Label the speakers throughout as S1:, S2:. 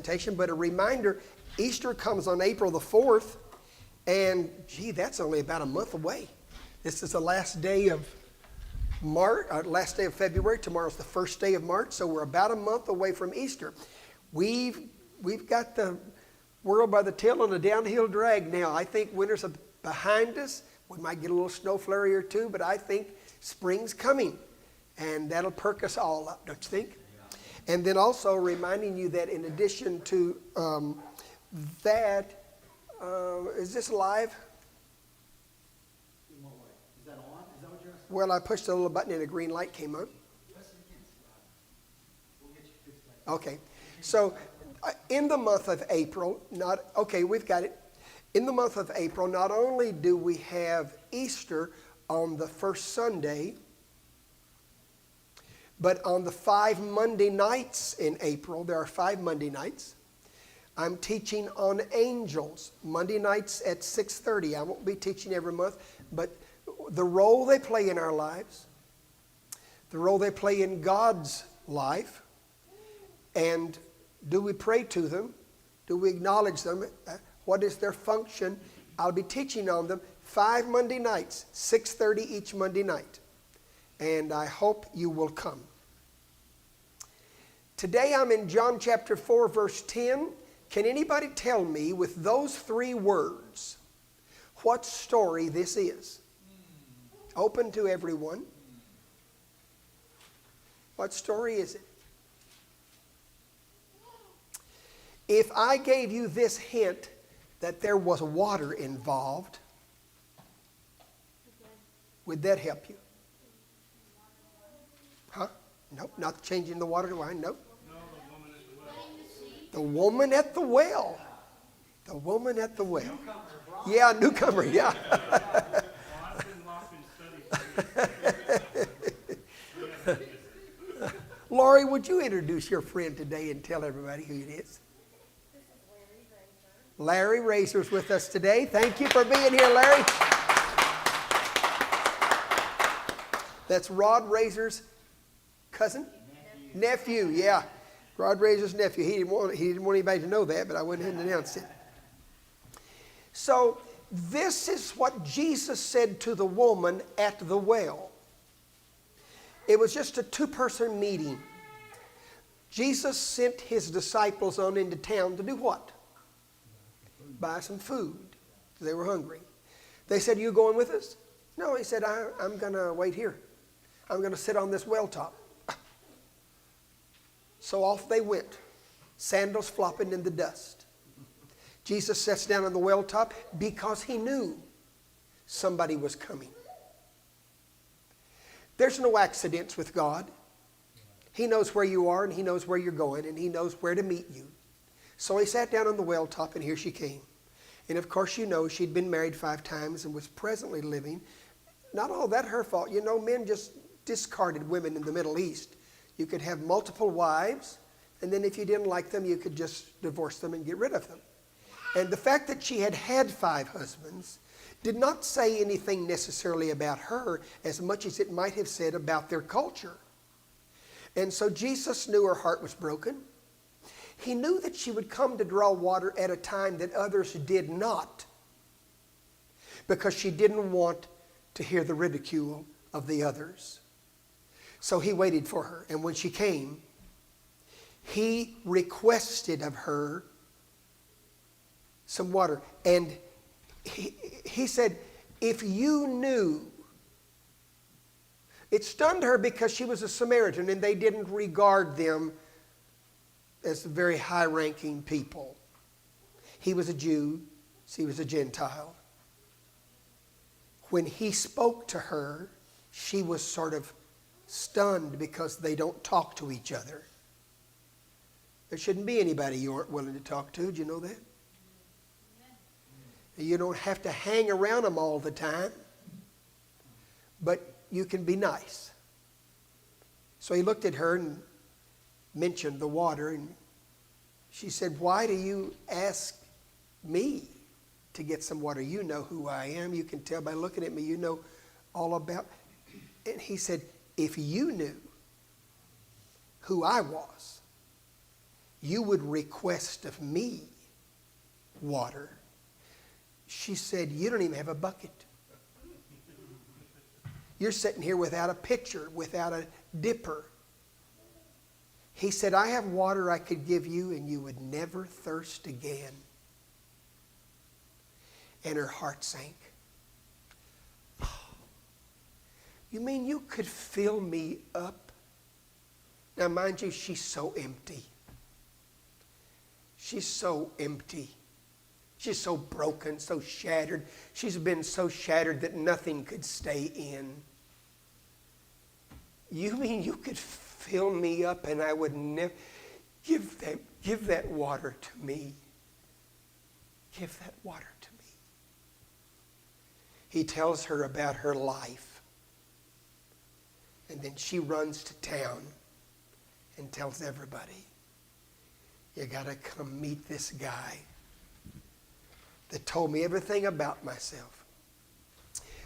S1: invitation, but a reminder, Easter comes on April the 4th, and gee, that's only about a month away. This is the last day of March, last day of February. Tomorrow's the first day of March, so we're about a month away from Easter. We've got the world by the tail on a downhill drag now. I think winter's behind us. We might get a little snow flurry or two, but I think spring's coming, and that'll perk us all up, don't you think? And then also reminding you that in addition to that, is this live?
S2: In what way? Is that on? Is that what you're asking?
S1: Well, I pushed a little button and a green light came on.
S2: Press it again. We'll get you fixed later.
S1: Okay. So in the month of April, we've got it. In the month of April, not only do we have Easter on the first Sunday, but on the 5 Monday nights in April, there are 5 Monday nights, I'm teaching on angels, Monday nights at 6:30. I won't be teaching every month, but the role they play in our lives, the role they play in God's life, and do we pray to them? Do we acknowledge them? What is their function? I'll be teaching on them 5 Monday nights, 6:30 each Monday night. And I hope you will come. Today I'm in John chapter 4, verse 10. Can anybody tell me with those 3 words what story this is? Open to everyone. What story is it? If I gave you this hint that there was water involved, would that help you? Huh? Nope, not changing the water to wine, nope. The woman at the well. The woman at the well. Yeah, newcomer, yeah. Laurie, would you introduce your friend today and tell everybody who it is? Larry Razor's with us today. Thank you for being here, Larry. That's Rod Razor's cousin? Nephew, yeah. Rod Razor's nephew. He didn't want anybody to know that, but I went ahead and announced it. So this is what Jesus said to the woman at the well. It was just a 2-person meeting. Jesus sent his disciples on into town to do what? Buy some food. They were hungry. They said, "You going with us?" No, he said, I'm going to wait here. I'm going to sit on this well top. So off they went, sandals flopping in the dust. Jesus sits down on the well top because he knew somebody was coming. There's no accidents with God. He knows where you are and he knows where you're going and he knows where to meet you. So he sat down on the well top and here she came. And of course you know she'd been married 5 times and was presently living. Not all that her fault. You know, men just discarded women in the Middle East. You could have multiple wives, and then if you didn't like them, you could just divorce them and get rid of them. And the fact that she had had 5 husbands did not say anything necessarily about her as much as it might have said about their culture. And so Jesus knew her heart was broken. He knew that she would come to draw water at a time that others did not, because she didn't want to hear the ridicule of the others. So he waited for her. And when she came, he requested of her some water. And he said, if you knew. It stunned her because she was a Samaritan and they didn't regard them as very high-ranking people. He was a Jew, she was a Gentile. When he spoke to her, she was sort of stunned because they don't talk to each other. There shouldn't be anybody you aren't willing to talk to. Do you know that? You don't have to hang around them all the time, but you can be nice. So he looked at her and mentioned the water, and she said, "Why do you ask me to get some water? You know who I am. You can tell by looking at me. You know all about." And he said, "If you knew who I was, you would request of me water. She said, you don't even have a bucket. You're sitting here without a pitcher, without a dipper. He said, I have water I could give you and you would never thirst again. And her heart sank. Oh, you mean you could fill me up? Now mind you, she's so empty. She's so empty. She's so broken, so shattered. She's been so shattered that nothing could stay in. You mean you could fill me up and I would never... Give that water to me. Give that water to me. He tells her about her life. And then she runs to town and tells everybody, you got to come meet this guy that told me everything about myself.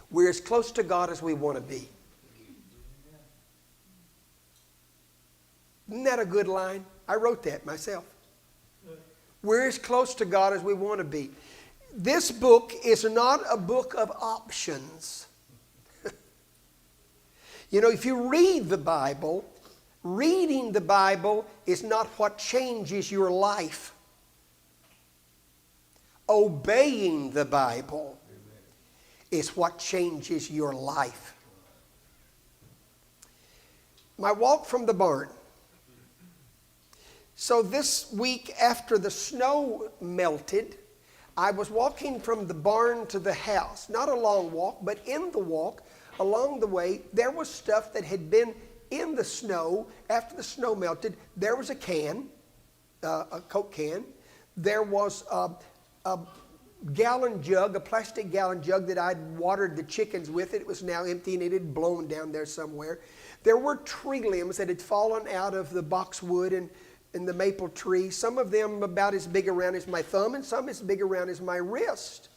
S1: We're as close to God as we want to be. Isn't that a good line? I wrote that myself. We're as close to God as we want to be. This book is not a book of options. You know, if you read the Bible, reading the Bible is not what changes your life. Obeying the Bible is what changes your life. My walk from the barn. So this week after the snow melted, I was walking from the barn to the house. Not a long walk, but in the walk, along the way, there was stuff that had been in the snow after the snow melted. There was a can, a Coke can. There was a gallon jug, a plastic gallon jug that I'd watered the chickens with. It was now empty and it had blown down there somewhere. There were tree limbs that had fallen out of the boxwood and the maple tree. Some of them about as big around as my thumb and some as big around as my wrist.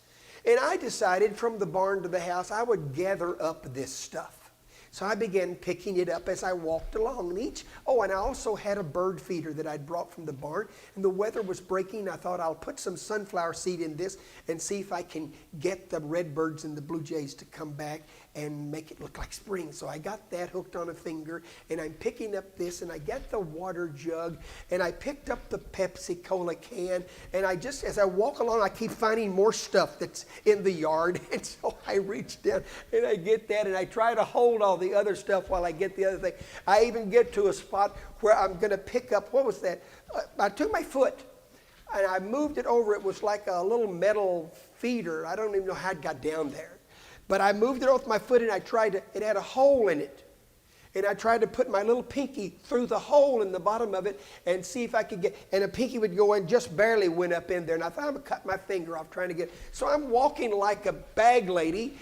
S1: And I decided from the barn to the house I would gather up this stuff. So I began picking it up as I walked along. And I also had a bird feeder that I'd brought from the barn. And the weather was breaking. I thought I'll put some sunflower seed in this and see if I can get the redbirds and the blue jays to come back and make it look like spring. So I got that hooked on a finger, and I'm picking up this, and I get the water jug, and I picked up the Pepsi Cola can, and as I walk along, I keep finding more stuff that's in the yard. And so I reach down and I get that, and I try to hold all the other stuff while I get the other thing. I even get to a spot where I'm going to pick up, what was that? I took my foot and I moved it over. It was like a little metal feeder. I don't even know how it got down there. But I moved it off my foot and it had a hole in it. And I tried to put my little pinky through the hole in the bottom of it and see if I could get, and a pinky would go in, just barely went up in there. And I thought I'm going to cut my finger off trying to get, so I'm walking like a bag lady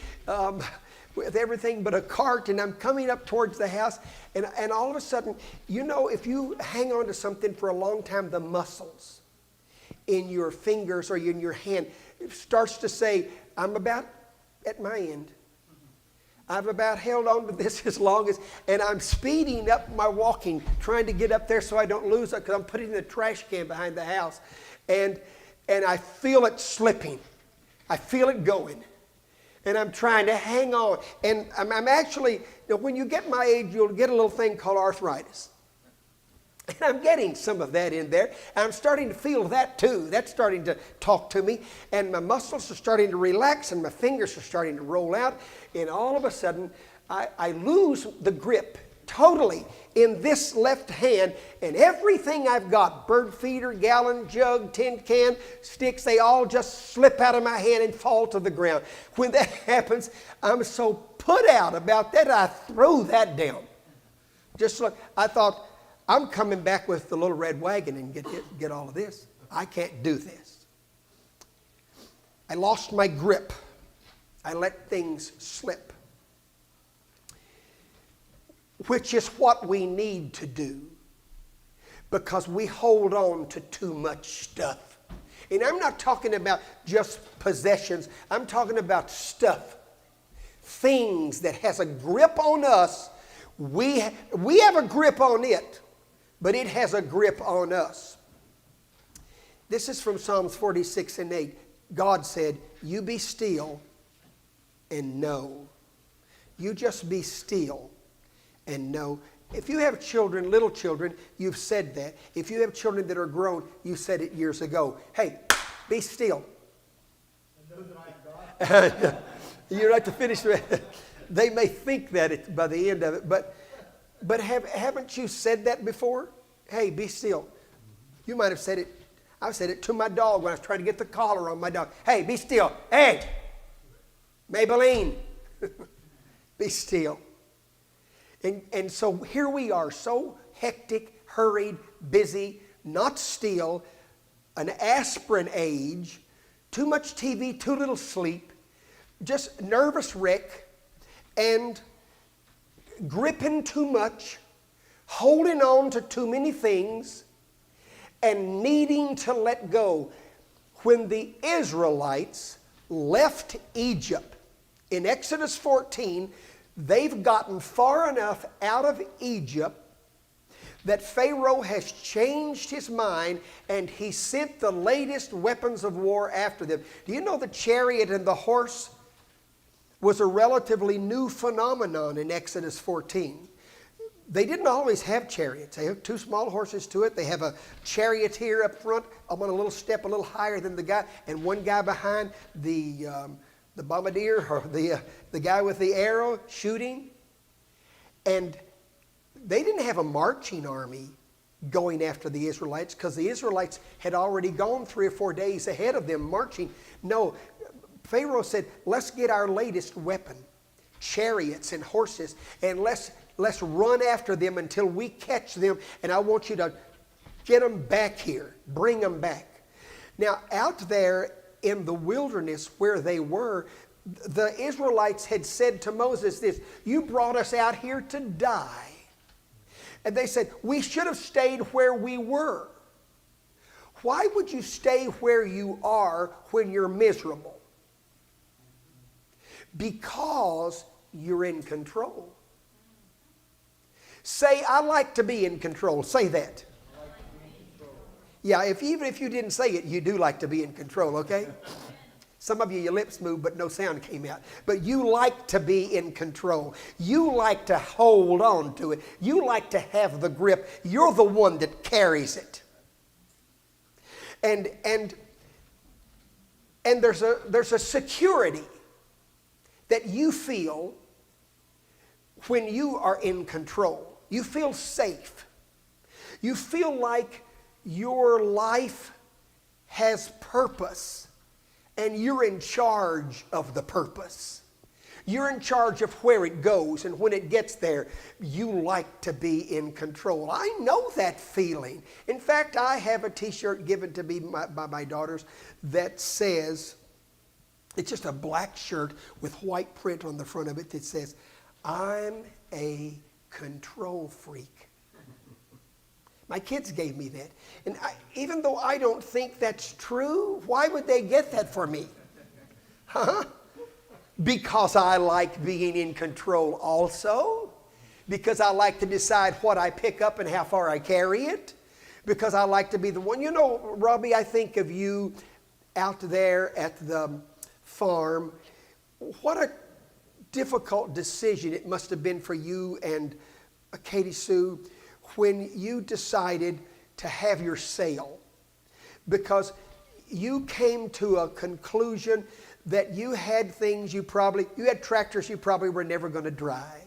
S1: with everything but a cart, and I'm coming up towards the house. And all of a sudden, you know, if you hang on to something for a long time, the muscles in your fingers or in your hand, it starts to say, I'm about at my end. I've about held on to this as long as, and I'm speeding up my walking, trying to get up there so I don't lose it, because I'm putting it in the trash can behind the house. And I feel it slipping. I feel it going. And I'm trying to hang on. And I'm actually, you know, when you get my age, you'll get a little thing called arthritis. And I'm getting some of that in there. And I'm starting to feel that too. That's starting to talk to me. And my muscles are starting to relax and my fingers are starting to roll out. And all of a sudden, I lose the grip totally in this left hand. And everything I've got, bird feeder, gallon jug, tin can, sticks, they all just slip out of my hand and fall to the ground. When that happens, I'm so put out about that, I throw that down. Just like I thought, I'm coming back with the little red wagon and get all of this. I can't do this. I lost my grip. I let things slip. Which is what we need to do, because we hold on to too much stuff. And I'm not talking about just possessions. I'm talking about stuff. Things that has a grip on us. We have a grip on it, but it has a grip on us. This is from Psalms 46 and 8. God said, you be still and know. You just be still and know. If you have children, little children, you've said that. If you have children that are grown, you said it years ago. Hey, be still.
S2: And know that I am God.
S1: You don't have to finish it. They may think that by the end of it, but haven't you said that before? Hey, be still. You might have said it. I've said it to my dog when I was trying to get the collar on my dog. Hey, be still. Hey, Maybelline, be still. And so here we are, so hectic, hurried, busy, not still, an aspirin age, too much TV, too little sleep, just nervous wreck, and gripping too much, holding on to too many things, and needing to let go. When the Israelites left Egypt in Exodus 14, they've gotten far enough out of Egypt that Pharaoh has changed his mind and he sent the latest weapons of war after them. Do you know the chariot and the horse was a relatively new phenomenon in Exodus 14? They didn't always have chariots. They have two small horses to it. They have a charioteer up front. I'm on a little step a little higher than the guy, and one guy behind the bombardier, or the guy with the arrow shooting. And they didn't have a marching army going after the Israelites because the Israelites had already gone 3 or 4 days ahead of them marching. No, Pharaoh said, let's get our latest weapon, chariots and horses, and let's run after them until we catch them, and I want you to get them back here, bring them back. Now, out there in the wilderness where they were, the Israelites had said to Moses this, you brought us out here to die. And they said, we should have stayed where we were. Why would you stay where you are when you're miserable? Because you're in control. Say, I like to be in control. Say that. Yeah, even if you didn't say it, you do like to be in control, okay? Some of you, your lips moved, but no sound came out. But you like to be in control. You like to hold on to it. You like to have the grip. You're the one that carries it. And there's a security that you feel when you are in control. You feel safe. You feel like your life has purpose and you're in charge of the purpose. You're in charge of where it goes, and when it gets there, you like to be in control. I know that feeling. In fact, I have a t-shirt given to me by my daughters that says, it's just a black shirt with white print on the front of it that says, I'm a control freak. My kids gave me that. And even though I don't think that's true, why would they get that for me? Huh? Because I like being in control also. Because I like to decide what I pick up and how far I carry it. Because I like to be the one. You know, Robbie, I think of you out there at the farm. What a difficult decision it must have been for you and Katie Sue when you decided to have your sale, because you came to a conclusion that you had things you had tractors you probably were never going to drive.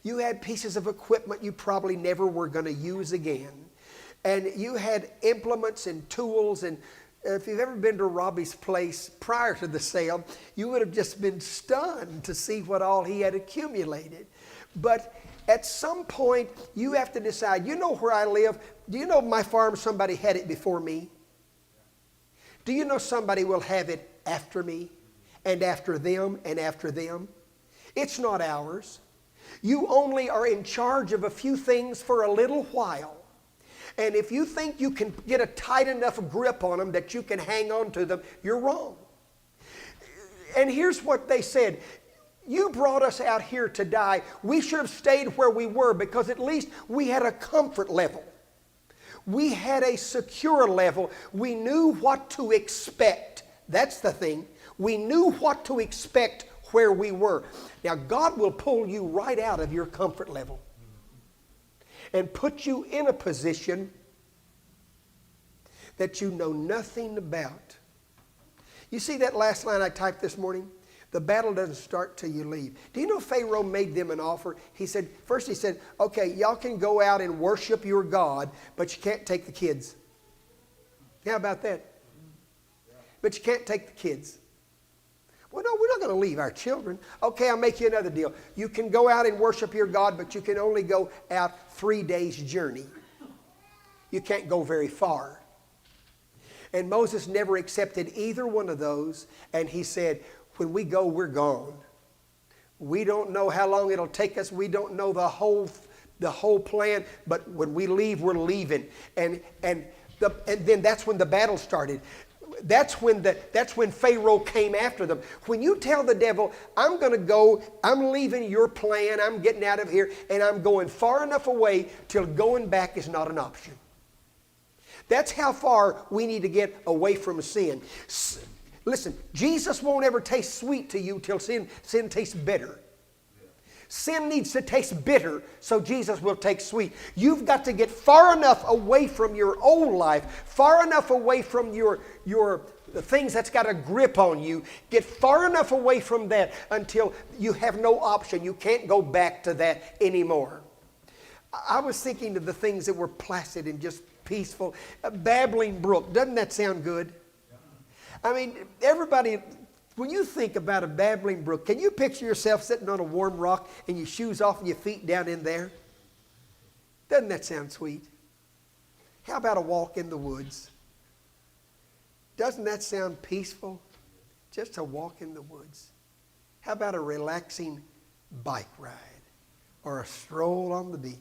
S1: You had pieces of equipment you probably never were going to use again. And you had implements and tools, and if you've ever been to Robbie's place prior to the sale, you would have just been stunned to see what all he had accumulated. But at some point, you have to decide, you know where I live? Do you know my farm, somebody had it before me? Do you know somebody will have it after me, and after them, and after them? It's not ours. You only are in charge of a few things for a little while. And if you think you can get a tight enough grip on them that you can hang on to them, you're wrong. And here's what they said. You brought us out here to die. We should have stayed where we were because at least we had a comfort level. We had a secure level. We knew what to expect. That's the thing. We knew what to expect where we were. Now, God will pull you right out of your comfort level and put you in a position that you know nothing about. You see that last line I typed this morning? The battle doesn't start till you leave. Do you know Pharaoh made them an offer? First he said, okay, y'all can go out and worship your God, but you can't take the kids. How about that? But you can't take the kids. Well, no, we're not going to leave our children. Okay, I'll make you another deal. You can go out and worship your God, but you can only go out 3 days' journey. You can't go very far. And Moses never accepted either one of those. And he said, when we go, we're gone. We don't know how long it'll take us. We don't know the whole plan. But when we leave, we're leaving. And then that's when the battle started. That's when Pharaoh came after them. When you tell the devil, I'm going to go, I'm leaving your plan, I'm getting out of here, and I'm going far enough away till going back is not an option. That's how far we need to get away from sin. Listen, Jesus won't ever taste sweet to you till sin tastes bitter. Sin needs to taste bitter so Jesus will taste sweet. You've got to get far enough away from your old life, far enough away from the things that's got a grip on you. Get far enough away from that until you have no option. You can't go back to that anymore. I was thinking of the things that were placid and just peaceful. A babbling brook. Doesn't that sound good? I mean, everybody, when you think about a babbling brook, can you picture yourself sitting on a warm rock and your shoes off and your feet down in there? Doesn't that sound sweet? How about a walk in the woods? Doesn't that sound peaceful? Just a walk in the woods. How about a relaxing bike ride or a stroll on the beach?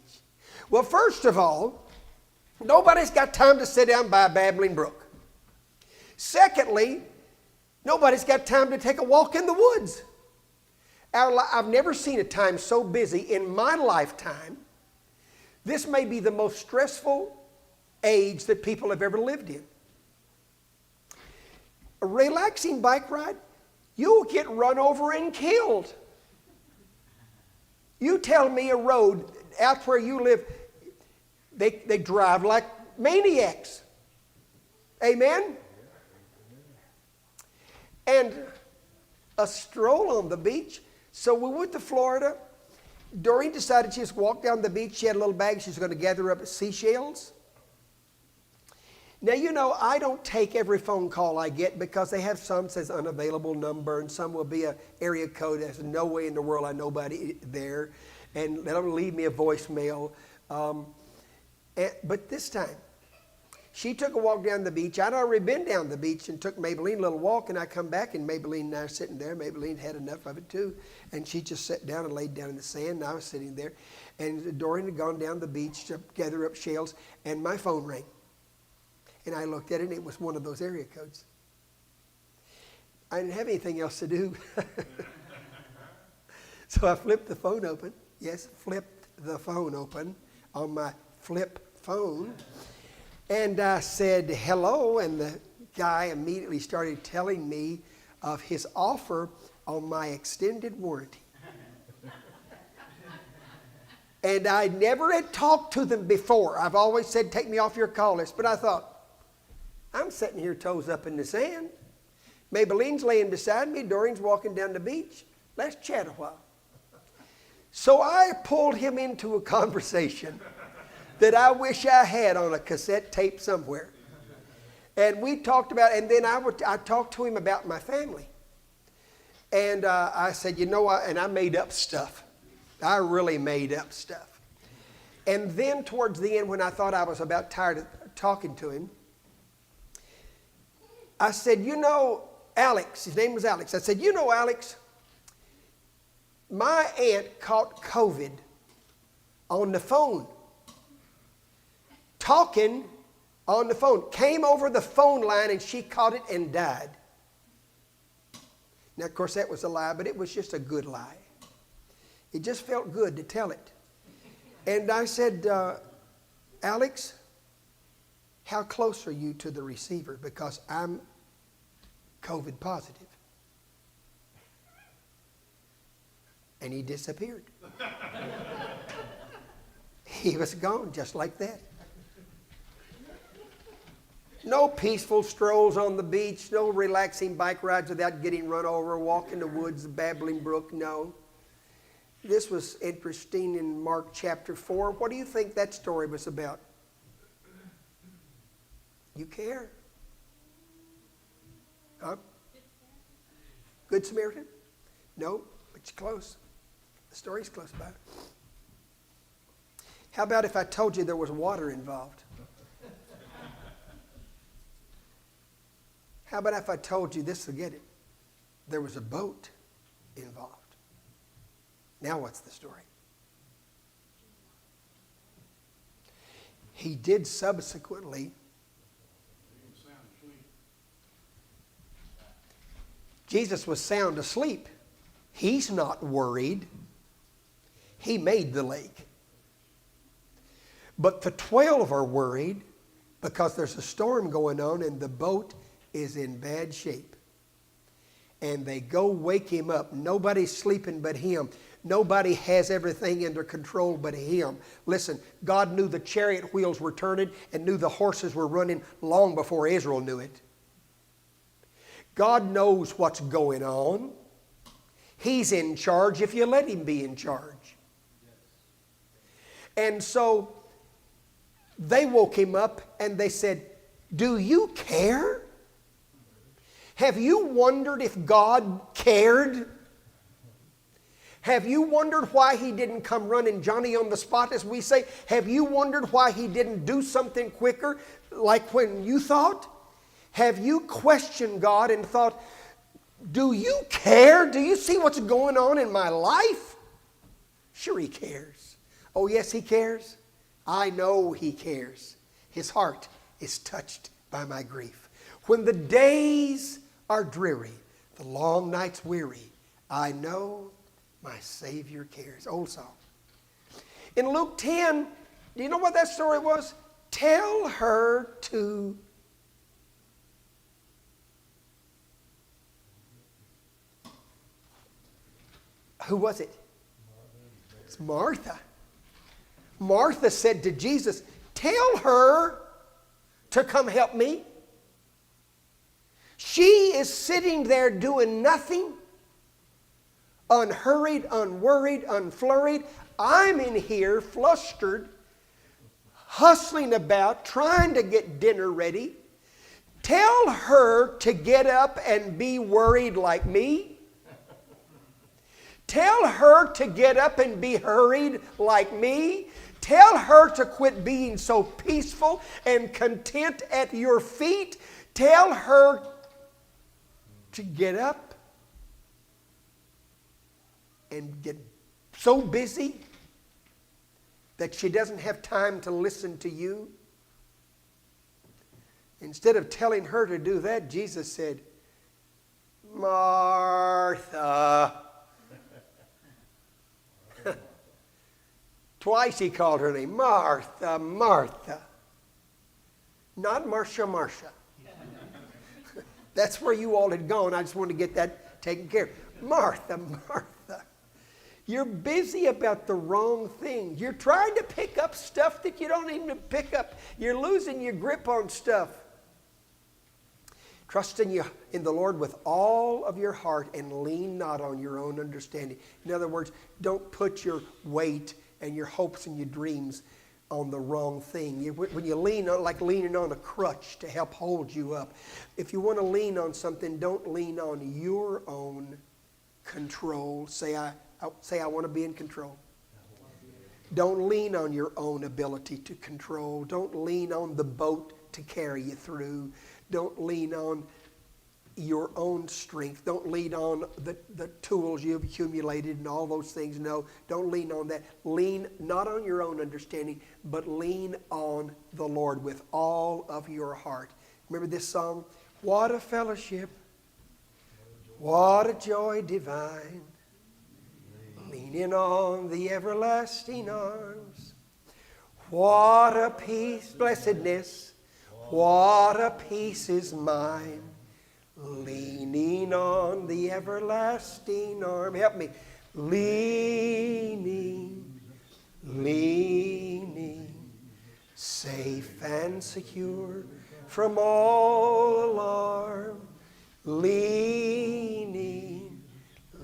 S1: Well, first of all, nobody's got time to sit down by a babbling brook. Secondly, nobody's got time to take a walk in the woods. I've never seen a time so busy in my lifetime. This may be the most stressful age that people have ever lived in. A relaxing bike ride, you'll get run over and killed. You tell me a road out where you live, they drive like maniacs. Amen? And a stroll on the beach. So we went to Florida. Doreen decided she just walked down the beach. She had a little bag. She was going to gather up seashells. Now, you know, I don't take every phone call I get because they have some says unavailable number and some will be an area code. There's no way in the world I know nobody there. And they'll leave me a voicemail. But this time, she took a walk down the beach. I'd already been down the beach and took Maybelline a little walk, and I come back, and Maybelline and I are sitting there. Maybelline had enough of it, too. And she just sat down and laid down in the sand, and I was sitting there. And Doreen had gone down the beach to gather up shells, and my phone rang. And I looked at it, and it was one of those area codes. I didn't have anything else to do. So I flipped the phone open. Yes, flipped the phone open on my flip phone. And I said, hello, and the guy immediately started telling me of his offer on my extended warranty. And I never had talked to them before. I've always said, take me off your call list. But I thought, I'm sitting here toes up in the sand. Maybelline's laying beside me. Doreen's walking down the beach. Let's chat a while. So I pulled him into a conversation that I wish I had on a cassette tape somewhere. And we talked about, and then I talked to him about my family. And I said, you know, and I made up stuff. I really made up stuff. And then towards the end, when I thought I was about tired of talking to him, I said, you know, Alex, his name was Alex. I said, you know, Alex, my aunt caught COVID on the phone. Talking on the phone. Came over the phone line and she caught it and died. Now, of course, that was a lie, but it was just a good lie. It just felt good to tell it. And I said, Alex, how close are you to the receiver? Because I'm COVID positive. And he disappeared. He was gone just like that. No peaceful strolls on the beach, no relaxing bike rides without getting run over, walk in the woods, the babbling brook, no. This was interesting in Mark chapter 4. What do you think that story was about? You care? Huh? Good Samaritan? No, but you're close. The story's close by. How about if I told you there was water involved? How about if I told you this, forget it, there was a boat involved? Now what's the story? He did subsequently. Jesus was sound asleep. He's not worried. He made the lake. But the 12 are worried because there's a storm going on and the boat is in bad shape. And they go wake him up. Nobody's sleeping but him. Nobody has everything under control but him. Listen, God knew the chariot wheels were turning and knew the horses were running long before Israel knew it. God knows what's going on. He's in charge if you let him be in charge. And so they woke him up and they said, "Do you care? Have you wondered if God cared? Have you wondered why he didn't come running Johnny on the spot, as we say? Have you wondered why he didn't do something quicker like when you thought? Have you questioned God and thought, do you care? Do you see what's going on in my life?" Sure he cares. Oh yes, he cares. I know he cares. His heart is touched by my grief. When the days are dreary, the long nights weary, I know my Savior cares. Old song. In Luke 10, do you know what that story was? Tell her to... Who was it? It's Martha. Martha said to Jesus, "Tell her to come help me. She is sitting there doing nothing, unhurried, unworried, unflurried. I'm in here flustered, hustling about, trying to get dinner ready. Tell her to get up and be worried like me. Tell her to get up and be hurried like me. Tell her to quit being so peaceful and content at your feet. Tell her to get up and get so busy that she doesn't have time to listen to you." Instead of telling her to do that, Jesus said, "Martha." Twice he called her name, Martha, Martha. Not Marcia, Marcia. That's where you all had gone. I just wanted to get that taken care of. Martha, Martha. You're busy about the wrong thing. You're trying to pick up stuff that you don't even pick up. You're losing your grip on stuff. Trust in the Lord with all of your heart and lean not on your own understanding. In other words, don't put your weight and your hopes and your dreams on the wrong thing. When you lean on, like leaning on a crutch to help hold you up. If you want to lean on something, don't lean on your own control. Say, I want to be in control. Don't lean on your own ability to control. Don't lean on the boat to carry you through. Don't lean on your own strength. Don't lean on the tools you've accumulated and all those things. No, don't lean on that. Lean not on your own understanding, but lean on the Lord with all of your heart. Remember this song? What a fellowship, what a joy divine, leaning on the everlasting arms. What a peace, blessedness, What a peace is mine, leaning on the everlasting arm. Help me. Leaning, leaning, safe and secure from all alarm. Leaning,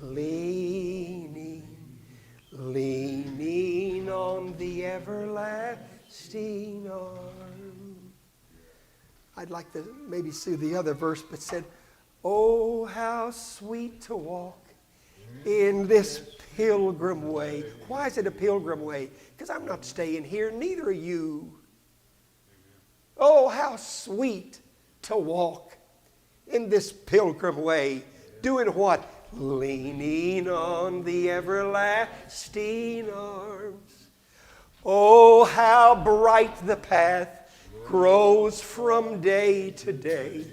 S1: leaning, leaning on the everlasting arm. I'd like to maybe see the other verse, but said, oh, how sweet to walk in this pilgrim way. Why is it a pilgrim way? Because I'm not staying here, neither are you. Oh, how sweet to walk in this pilgrim way. Doing what? Leaning on the everlasting arms. Oh, how bright the path grows from day to day,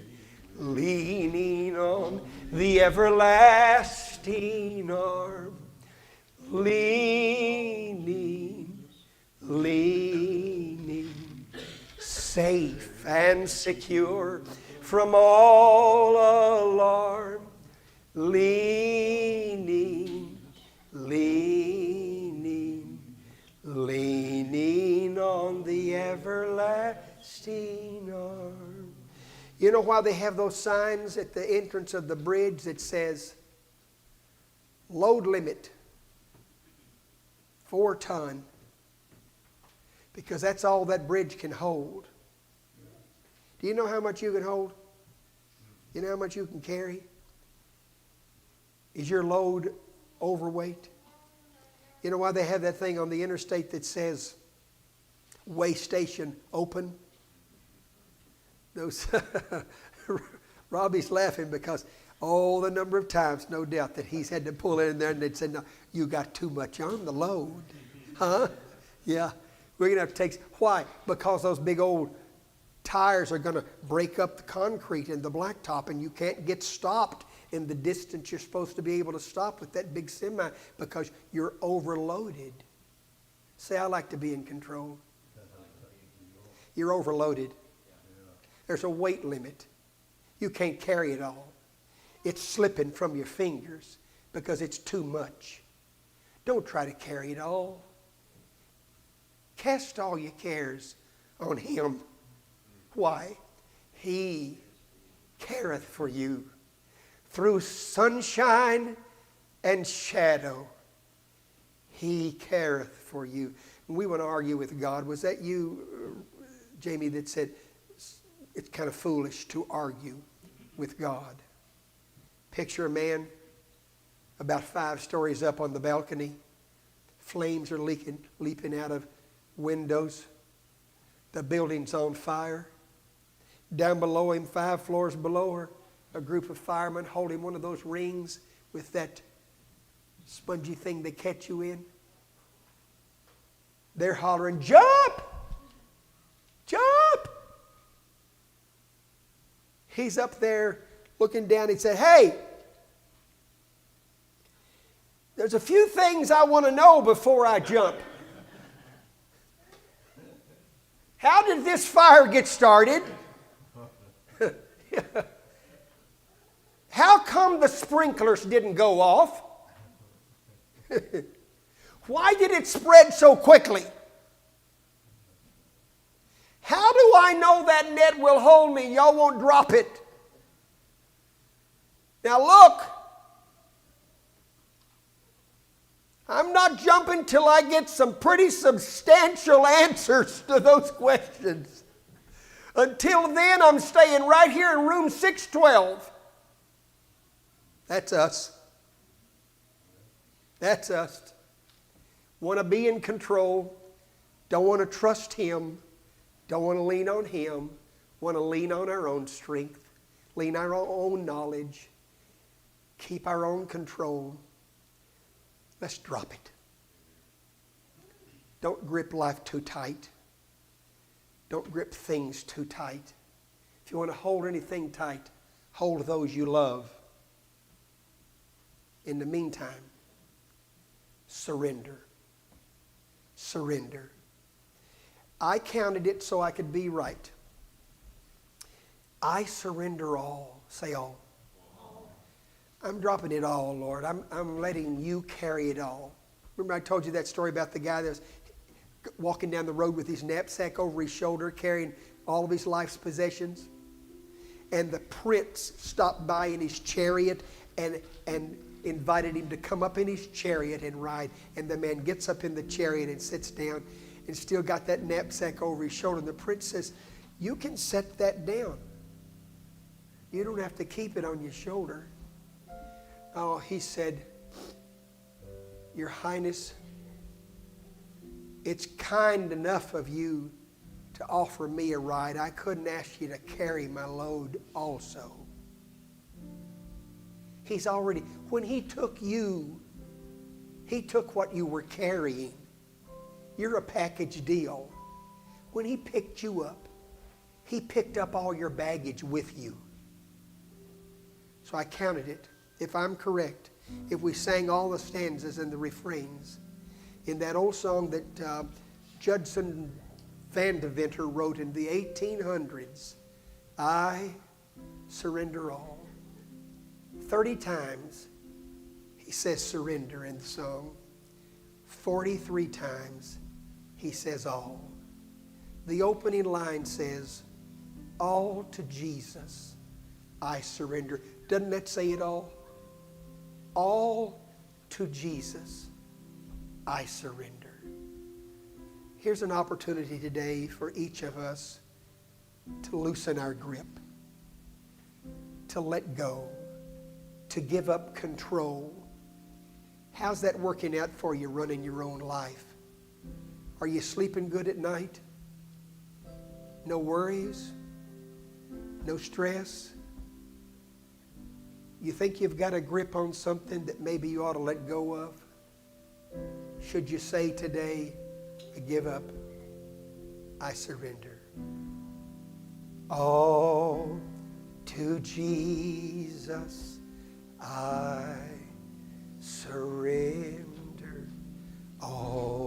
S1: leaning on the everlasting arm. Leaning, leaning, safe and secure from all alarm. Leaning, leaning, leaning on the everlasting arm. You know why they have those signs at the entrance of the bridge that says, load limit, 4 ton? Because that's all that bridge can hold. Do you know how much you can hold? You know how much you can carry? Is your load overweight? You know why they have that thing on the interstate that says, weigh station open? Those Robbie's laughing because all the number of times, no doubt, that he's had to pull in there and they'd say, no, you got too much on the load. Huh? Yeah. We're going to have to take, why? Because those big old tires are going to break up the concrete and the blacktop, and you can't get stopped in the distance you're supposed to be able to stop with that big semi because you're overloaded. Say, I like to be in control. You're overloaded. There's a weight limit. You can't carry it all. It's slipping from your fingers because it's too much. Don't try to carry it all. Cast all your cares on Him. Why? He careth for you through sunshine and shadow. He careth for you. We want to argue with God. Was that you, Jamie, that said it's kind of foolish to argue with God? Picture a man about 5 stories up on the balcony. Flames are leaping out of windows. The building's on fire. Down below him, 5 floors below her, a group of firemen holding one of those rings with that spongy thing they catch you in. They're hollering, jump! Jump! He's up there looking down. He said, hey, there's a few things I want to know before I jump. How did this fire get started? How come the sprinklers didn't go off? Why did it spread so quickly? How do I know that net will hold me? Y'all won't drop it. Now look, I'm not jumping till I get some pretty substantial answers to those questions. Until then, I'm staying right here in room 612. That's us. That's us. Want to be in control. Don't want to trust Him. Don't want to lean on Him. Want to lean on our own strength. Lean on our own knowledge. Keep our own control. Let's drop it. Don't grip life too tight. Don't grip things too tight. If you want to hold anything tight, hold those you love. In the meantime, surrender. Surrender. I counted it so I could be right. I surrender all. Say all. I'm dropping it all, Lord. I'm letting you carry it all. Remember I told you that story about the guy that was walking down the road with his knapsack over his shoulder, carrying all of his life's possessions? And the prince stopped by in his chariot and invited him to come up in his chariot and ride. And the man gets up in the chariot and sits down and still got that knapsack over his shoulder. And the prince says, you can set that down. You don't have to keep it on your shoulder. Oh, he said, Your Highness, it's kind enough of you to offer me a ride. I couldn't ask you to carry my load also. He's already, when he took you, he took what you were carrying. You're a package deal. When he picked you up, he picked up all your baggage with you. So I counted it. If I'm correct, if we sang all the stanzas and the refrains in that old song that Judson Van Deventer wrote in the 1800s, I surrender all. 30 times he says surrender in the song. 43 times he says all. The opening line says, all to Jesus I surrender. Doesn't that say it all? All to Jesus I surrender. Here's an opportunity today for each of us to loosen our grip, to let go, to give up control. How's that working out for you running your own life? Are you sleeping good at night? No worries? No stress? You think you've got a grip on something that maybe you ought to let go of? Should you say today, I give up, I surrender. All to Jesus I surrender. All